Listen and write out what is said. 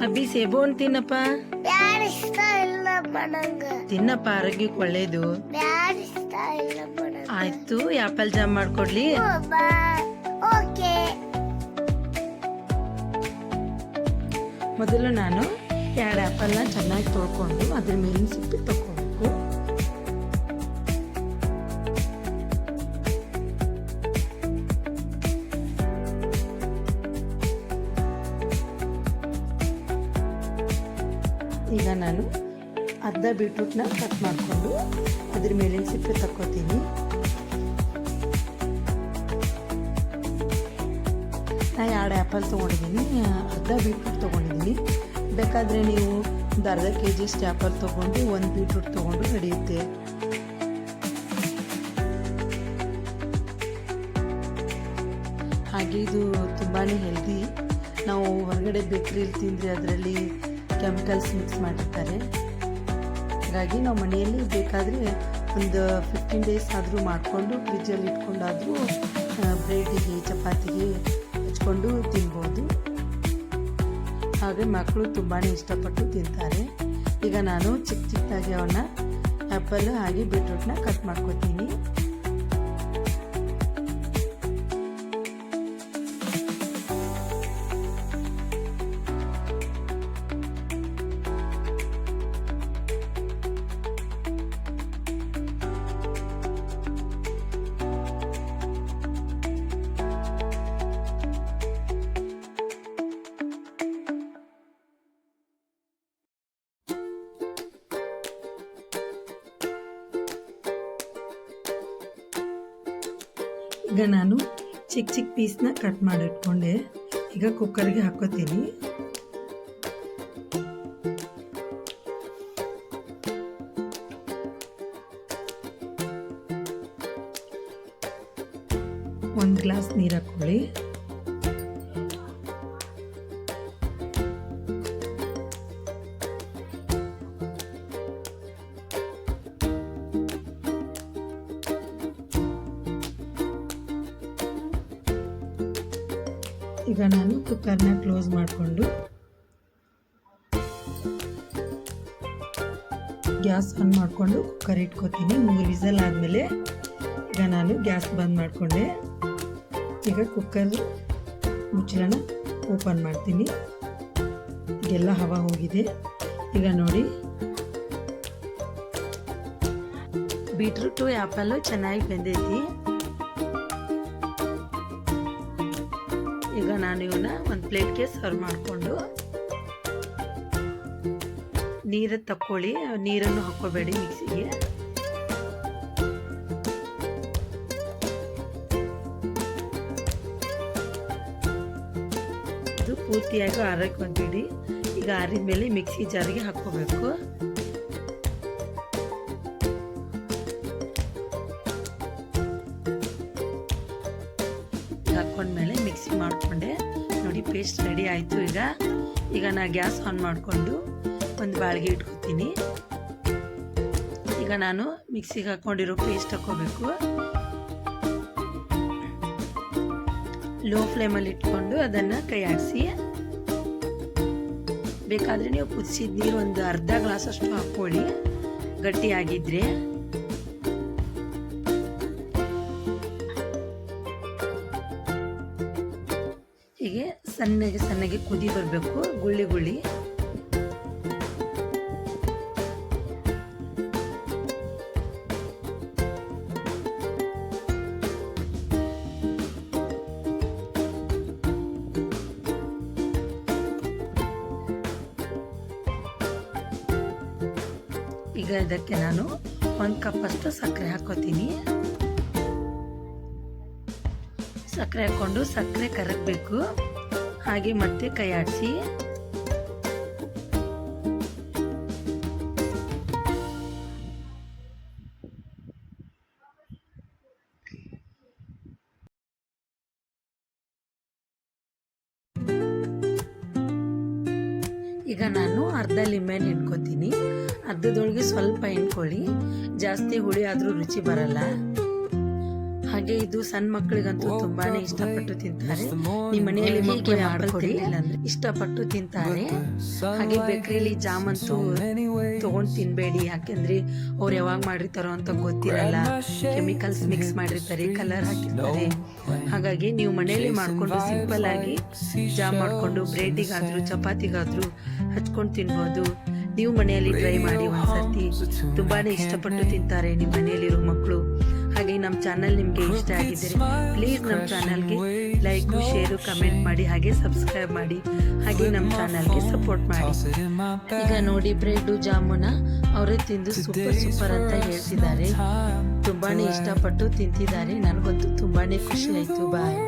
ಅಬ್ಬಿ ಸೇಬು ಹಣ್ಣು ತಿನ್ನಪ್ಪ. ಯಾರು ಇಷ್ಟ ಇಲ್ಲಪ್ಪ ನಂಗೆ. ತಿನ್ನಪ್ಪ, ಆರೋಗ್ಯಕ್ಕೆ ಒಳ್ಳೇದು. ಯಾರು ಇಷ್ಟ ಇಲ್ಲಪ್ಪ ನಂಗೆ. ಆಯ್ತು, ಆಪಲ್ ಜಾಮ್ ಮಾಡ್ಕೊಡ್ಲಿ. ಓಕೆ. ಮೊದಲು ನಾನು 2 ಆಪಲ್ನ ಚೆನ್ನಾಗಿ ತೊಳ್ಕೊಂಡು ಅದ್ರ ಮೇಲಿನ ಸಿಪ್ಪೆ ತಗೋಬೇಕು. ಈಗ ನಾನು ಅರ್ಧ ಬೀಟ್ರೂಟ್ನ ಕಟ್ ಮಾಡಿಕೊಂಡು ಅದ್ರ ಮೇಲಿನ ಸಿಪ್ಪೆ ತಕ್ಕೋತೀನಿ. ನಾ 2 ಆ್ಯಪಲ್ ತೊಗೊಂಡಿದ್ದೀನಿ, ಅರ್ಧ ಬೀಟ್ರೂಟ್ ತೊಗೊಂಡಿದ್ದೀನಿ. ಬೇಕಾದರೆ ನೀವು ಒಂದು ಅರ್ಧ kg ಅಷ್ಟು ಆ್ಯಪಲ್ ತೊಗೊಂಡು 1 ಬೀಟ್ರೂಟ್ ತೊಗೊಂಡು ನಡೆಯುತ್ತೆ. ಹಾಗೆ ಇದು ತುಂಬಾ ಹೆಲ್ದಿ. ನಾವು ಹೊರಗಡೆ ಬೇಕ್ರಿಲಿ ತಿಂದರೆ ಅದರಲ್ಲಿ ಕೆಮಿಕಲ್ಸ್ ಮಿಕ್ಸ್ ಮಾಡಿರ್ತಾರೆ. ಹಾಗಾಗಿ ನಾವು ಮನೆಯಲ್ಲಿ ಬೇಕಾದರೆ ಒಂದು 15 ಡೇಸ್ ಆದರೂ ಮಾಡಿಕೊಂಡು ಫ್ರಿಜ್ಜಲ್ಲಿ ಇಟ್ಕೊಂಡಾದರೂ ಬ್ರೆಡ್ಡಿಗೆ ಚಪಾತಿಗೆ ಹಚ್ಕೊಂಡು ತಿನ್ಬೋದು. ಹಾಗೆ ಮಕ್ಕಳು ತುಂಬಾ ಇಷ್ಟಪಟ್ಟು ತಿಂತಾರೆ. ಈಗ ನಾನು ಚಿಕ್ಕ ಚಿಕ್ಕದಾಗಿ ಅವನ್ನ ಆ್ಯಪಲ್ ಹಾಗೆ ಬೀಟ್ರೂಟ್ನ ಕಟ್ ಮಾಡ್ಕೊತೀನಿ. ಈಗ ನಾನು ಚಿಕ್ಕ ಚಿಕ್ಕ ಪೀಸ್ನ ಕಟ್ ಮಾಡಿಟ್ಕೊಂಡೆ. ಈಗ ಕುಕ್ಕರ್ಗೆ ಹಾಕೋತೀನಿ. ಒಂದು ಗ್ಲಾಸ್ ನೀರು ಹಾಕೊಳ್ಳಿ. ಈಗ ನಾನು ಕುಕ್ಕರ್ನ ಕ್ಲೋಸ್ ಮಾಡಿಕೊಂಡು ಗ್ಯಾಸ್ ಆನ್ ಮಾಡಿಕೊಂಡು ಕುಕ್ಕರ್ ಇಟ್ಕೋತೀನಿ. 3 ವಿಸಲ್ ಆದಮೇಲೆ ಈಗ ನಾನು ಗ್ಯಾಸ್ ಬಂದ್ ಮಾಡಿಕೊಂಡೆ. ಈಗ ಕುಕ್ಕರ್ ಮುಚ್ಚಳನ ಓಪನ್ ಮಾಡ್ತೀನಿ. ಎಲ್ಲ ಹವಾ ಹೋಗಿದೆ. ಈಗ ನೋಡಿ, ಬೀಟ್ರೂಟು ಆ್ಯಪಲ್ಲು ಚೆನ್ನಾಗಿ ಬೆಂದೈತಿ. ಈಗ ನಾನು ಇವನ್ನ ಒಂದು ಪ್ಲೇಟ್ಗೆ ಸರ್ವ್ ಮಾಡಿಕೊಂಡು ನೀರು ತಕ್ಕೊಳ್ಳಿ. ನೀರನ್ನು ಹಾಕೋಬೇಡಿ ಮಿಕ್ಸಿಗೆ. ಇದು ಪೂರ್ತಿಯಾಗಿ ಆರಕ್ಕೆ ಬಂದ್ಬಿಡಿ. ಈಗ ಆರಿದ ಮೇಲೆ ಮಿಕ್ಸಿ ಜಾರಿಗೆ ಹಾಕೋಬೇಕು. ಹಾಕೊಂಡ್ಮೇಲೆ ಮಿಕ್ಸಿ ಮಾಡಿಕೊಂಡೆ. ನೋಡಿ, ಪೇಸ್ಟ್ ರೆಡಿ ಆಯಿತು. ಈಗ ನಾ ಗ್ಯಾಸ್ ಆನ್ ಮಾಡಿಕೊಂಡು ಒಂದು ಬಾಳಿಗೆ ಇಟ್ಕೊತೀನಿ. ಈಗ ನಾನು ಮಿಕ್ಸಿಗೆ ಹಾಕೊಂಡಿರೋ ಪೇಸ್ಟ್ ಹಾಕೋಬೇಕು. ಲೋ ಫ್ಲೇಮಲ್ಲಿ ಇಟ್ಕೊಂಡು ಅದನ್ನು ಕೈ ಆಡಿಸಿ. ಬೇಕಾದರೆ ನೀವು ಕುದಿಸಿದ ನೀರು ಒಂದು ಅರ್ಧ ಗ್ಲಾಸ್ ಅಷ್ಟು ಹಾಕ್ಕೊಳ್ಳಿ, ಗಟ್ಟಿಯಾಗಿದ್ರೆ. ಹೀಗೆ ಸಣ್ಣಗೆ ಕುದಿ ಬರಬೇಕು, ಗುಳ್ಳಿ ಗುಳ್ಳಿ. ಈಗ ಇದಕ್ಕೆ ನಾನು 1 ಕಪ್ ಅಷ್ಟು ಸಕ್ಕರೆ ಹಾಕೋತೀನಿ. ಸಕ್ಕರೆ ಹಾಕೊಂಡು ಸಕ್ಕರೆ ಕರಗಬೇಕು. ಹಾಗೆ ಮತ್ತೆ ಕೈ ಆಡಿಸಿ. ಈಗ ನಾನು ಅರ್ಧ ಲಿಂಬೆಹಣ್ಣು ಇಟ್ಕೋತೀನಿ. ಅರ್ಧದೊಳಗೆ ಸ್ವಲ್ಪ ಹಿಂಡ್ಕೊಳ್ಳಿ, ಜಾಸ್ತಿ ಹುಳಿ ಆದರೂ ರುಚಿ ಬರಲ್ಲ. ಹಾಗೆ ಇದು ಸಣ್ಣ ಮಕ್ಕಳಿಗಂತೂ ತುಂಬಾನೇ ಇಷ್ಟಪಟ್ಟು ತಿಂತಾರೆ. ನಿಮ್ಮ ಮನೆಯಲ್ಲಿ ಹೀಗೆ ಮಾಡ್ಕೊಡಿಲ್ಲ ಅಂದ್ರೆ ಇಷ್ಟಪಟ್ಟು ತಿಂತಾರೆ. ಹಾಗೆ ಬೇಕರಿಲಿ ಜಾಮ್ ಅಂತೂ ತಗೊಂಡ್ ತಿನ್ಬೇಡಿ, ಯಾಕೆಂದ್ರೆ ಅವ್ರು ಯಾವಾಗ ಮಾಡಿರ್ತಾರೋ ಅಂತ ಗೊತ್ತಿರಲ್ಲ. ಕೆಮಿಕಲ್ಸ್ ಮಿಕ್ಸ್ ಮಾಡಿರ್ತಾರೆ, ಕಲರ್ ಹಾಕಿರ್ತಾರೆ. ಹಾಗಾಗಿ ನೀವು ಮನೆಯಲ್ಲಿ ಮಾಡ್ಕೊಂಡು ಸಿಂಪಲ್ ಆಗಿ ಜಾಮ್ ಮಾಡ್ಕೊಂಡು ಬ್ರೆಡ್ಡಿಗಾದ್ರೂ ಚಪಾತಿಗಾದ್ರೂ ಹಚ್ಕೊಂಡು ತಿನ್ಬೋದು. ನೀವು ಮನೆಯಲ್ಲಿ ಟ್ರೈ ಮಾಡಿ ಒಂದ್ಸತಿ, ತುಂಬಾನೇ ಇಷ್ಟಪಟ್ಟು ತಿಂತಾರೆ ನಿಮ್ಮ ಮನೆಯಲ್ಲಿರೋ ಮಕ್ಕಳು. ಹಾಗೆ ನಮ್ಮ ಚಾನಲ್ ನಿಮಗೆ ಇಷ್ಟ ಆಗಿದ್ದರೆ ಪ್ಲೀಸ್ ನಮ್ಮ ಚಾನಲ್ಗೆ ಲೈಕ್, ಶೇರು, ಕಮೆಂಟ್ ಮಾಡಿ, ಹಾಗೆ ಸಬ್ಸ್ಕ್ರೈಬ್ ಮಾಡಿ, ಹಾಗೆ ನಮ್ಮ ಚಾನಲ್ಗೆ ಸಪೋರ್ಟ್ ಮಾಡಿ. ಈಗ ನೋಡಿ ಬ್ರೆಡ್ ಜಾಮೂನ ಅವರೇ ತಿಂದು ಸೂಪರ್ ಅಂತ ಹೇಳ್ತಿದ್ದಾರೆ. ತುಂಬಾನೇ ಇಷ್ಟಪಟ್ಟು ತಿಂತಿದ್ದಾರೆ. ನನಗಂತೂ ತುಂಬಾನೇ ಖುಷಿ ಆಯ್ತು. ಬಾಯ್.